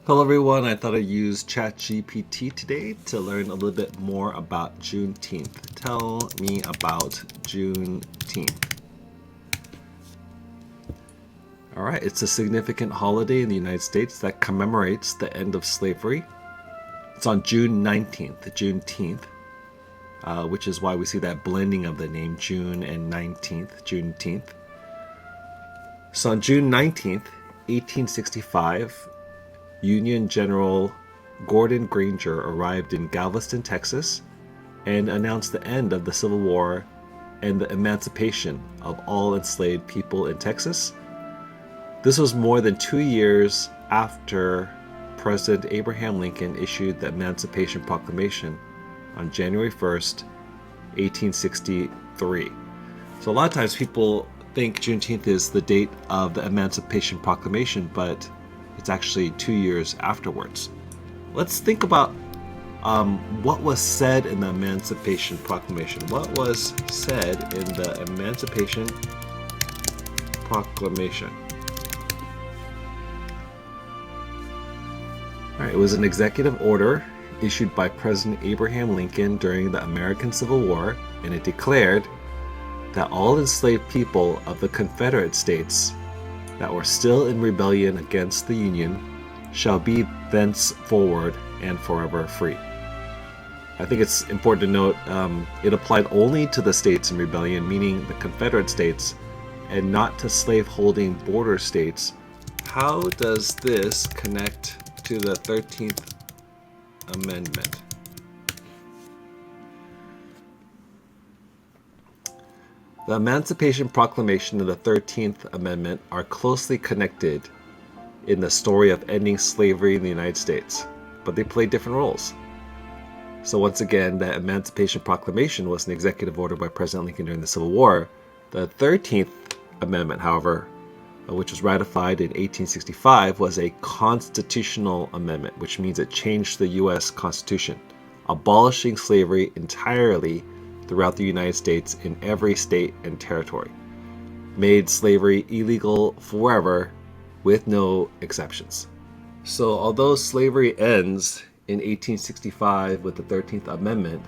Hello everyone, I thought I'd use ChaptGPT today to learn a little bit more about Juneteenth. Tell me about Juneteenth. Alright, it's a significant holiday in the United States that commemorates the end of slavery. It's on June 19th, Juneteenth, which is why we see that blending of the name June and 19th, Juneteenth. So on June 19th, 1865, Union General Gordon Granger arrived in Galveston, Texas, and announced the end of the Civil War and the emancipation of all enslaved people in Texas. This was more than 2 years after President Abraham Lincoln issued the Emancipation Proclamation on January 1st, 1863. So a lot of times people think Juneteenth is the date of the Emancipation Proclamation, but it's actually 2 years afterwards. Let's think about what was said in the Emancipation Proclamation. What was said in the Emancipation Proclamation? All right, it was an executive order issued by President Abraham Lincoln during the American Civil War, and it declared that all enslaved people of the Confederate States that were still in rebellion against the Union shall be thenceforward and forever free. I think it's important to note it applied only to the states in rebellion, meaning the Confederate States, and not to slave-holding border states. How does this connect to the 13th Amendment? The Emancipation Proclamation and the 13th Amendment are closely connected in the story of ending slavery in the United States, but they play different roles. So once again, the Emancipation Proclamation was an executive order by President Lincoln during the Civil War. The 13th Amendment, however, which was ratified in 1865, was a constitutional amendment, which means it changed the U.S. Constitution, abolishing slavery entirely throughout the United States in every state and territory, made slavery illegal forever with no exceptions. So although slavery ends in 1865 with the 13th Amendment,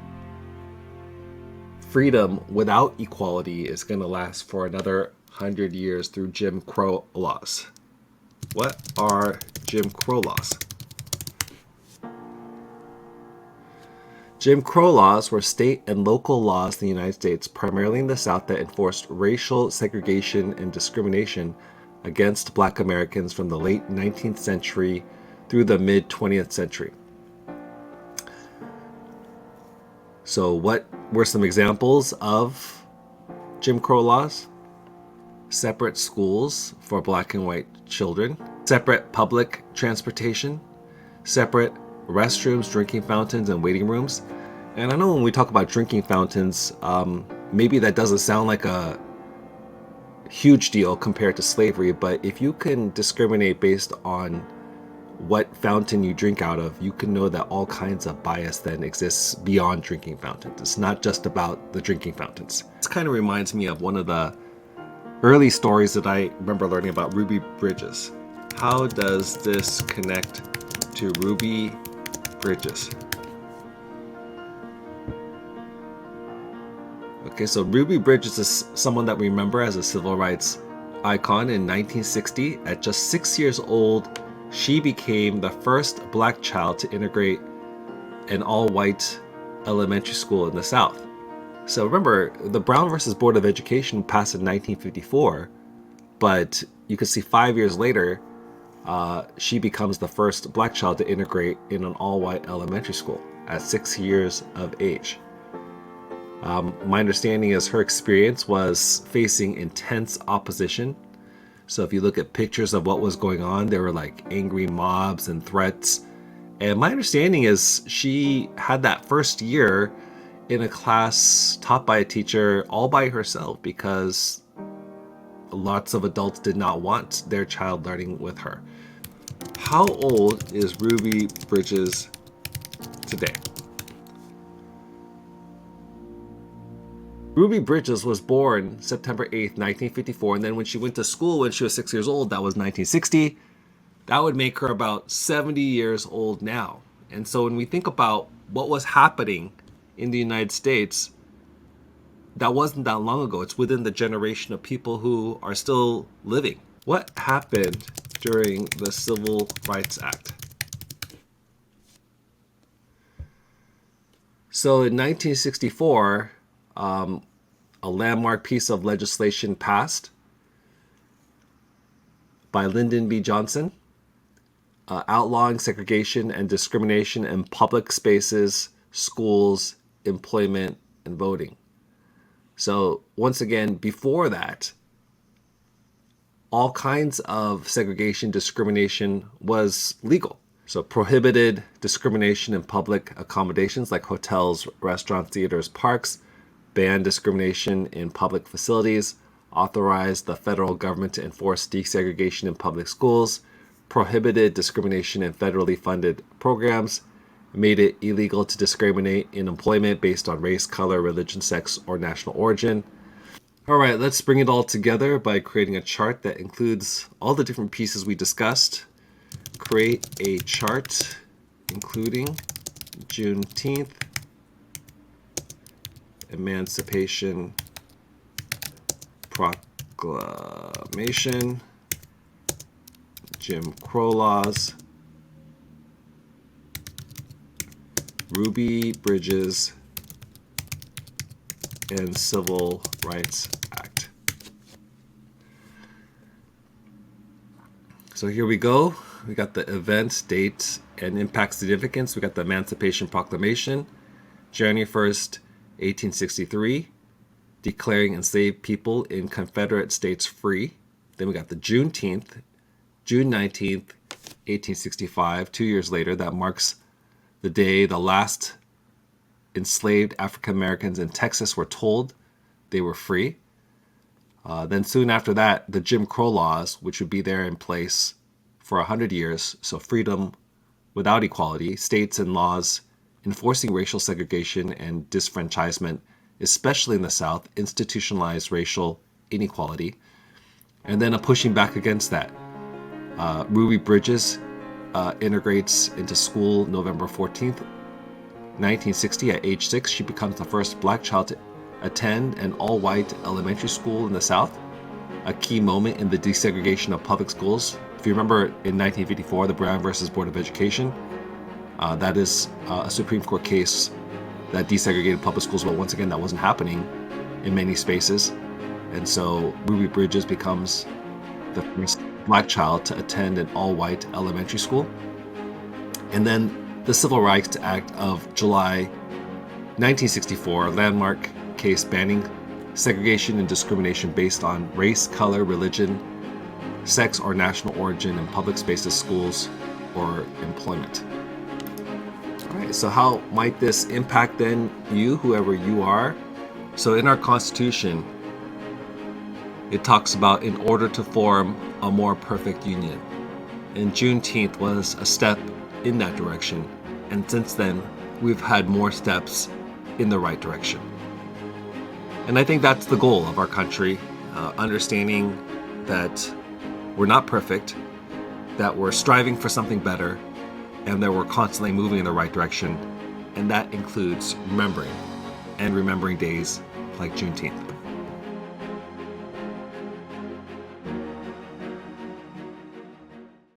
freedom without equality is going to last for another 100 years through Jim Crow laws. What are Jim Crow laws? Jim Crow laws were state and local laws in the United States, primarily in the South, that enforced racial segregation and discrimination against Black Americans from the late 19th century through the mid-20th century. So what were some examples of Jim Crow laws? Separate schools for Black and white children, separate public transportation, separate restrooms, drinking fountains, and waiting rooms. And I know when we talk about drinking fountains, maybe that doesn't sound like a huge deal compared to slavery, but if you can discriminate based on what fountain you drink out of, you can know that all kinds of bias then exists beyond drinking fountains. It's not just about the drinking fountains. This kind of reminds me of one of the early stories that I remember learning about Ruby Bridges. How does this connect to Ruby Bridges? Okay, so Ruby Bridges is someone that we remember as a civil rights icon. In 1960, at just 6 years old, she became the first Black child to integrate an all-white elementary school in the South. So remember, the Brown versus Board of Education passed in 1954, but you can see 5 years later, she becomes the first Black child to integrate in an all-white elementary school at 6 years of age. My understanding is her experience was facing intense opposition. So if you look at pictures of what was going on, there were like angry mobs and threats. And my understanding is she had that first year in a class taught by a teacher all by herself because lots of adults did not want their child learning with her. How old is Ruby Bridges today? Ruby Bridges was born September 8th, 1954, and then when she went to school when she was 6 years old, that was 1960. That would make her about 70 years old now. And so when we think about what was happening in the United States, that wasn't that long ago. It's within the generation of people who are still living. What happened during the Civil Rights Act? So in 1964, a landmark piece of legislation passed by Lyndon B. Johnson, outlawing segregation and discrimination in public spaces, schools, employment, and voting. So once again, before that, all kinds of segregation, discrimination was legal. So prohibited discrimination in public accommodations like hotels, restaurants, theaters, parks, banned discrimination in public facilities, authorized the federal government to enforce desegregation in public schools, prohibited discrimination in federally funded programs, made it illegal to discriminate in employment based on race, color, religion, sex, or national origin. All right, let's bring it all together by creating a chart that includes all the different pieces we discussed. Create a chart including Juneteenth, Emancipation Proclamation, Jim Crow laws, Ruby Bridges, and Civil Rights Act. So here we go. We got the event, date, and impact significance. We got the Emancipation Proclamation, January 1st, 1863, declaring enslaved people in Confederate states free. Then we got the Juneteenth, June 19th, 1865, 2 years later. That marks the day the last enslaved African Americans in Texas were told they were free. Then soon after that, the Jim Crow laws, which would be there in place for 100 years, so freedom without equality, states and laws enforcing racial segregation and disfranchisement, especially in the South, institutionalized racial inequality. And then a pushing back against that. Ruby Bridges integrates into school November 14th, 1960. At age 6, she becomes the first black child to attend an all-white elementary school in the South, a key moment in the desegregation of public schools. If you remember in 1954, the Brown versus Board of Education, that is a Supreme Court case that desegregated public schools, but once again, that wasn't happening in many spaces. And so Ruby Bridges becomes the first black child to attend an all-white elementary school. And then the Civil Rights Act of July 1964, a landmark case banning segregation and discrimination based on race, color, religion, sex, or national origin in public spaces, schools, or employment. All right, so how might this impact then you, whoever you are? So in our Constitution, it talks about in order to form a more perfect union. And Juneteenth was a step in that direction. And since then, we've had more steps in the right direction. And I think that's the goal of our country, understanding that we're not perfect, that we're striving for something better, and that we're constantly moving in the right direction. And that includes remembering days like Juneteenth.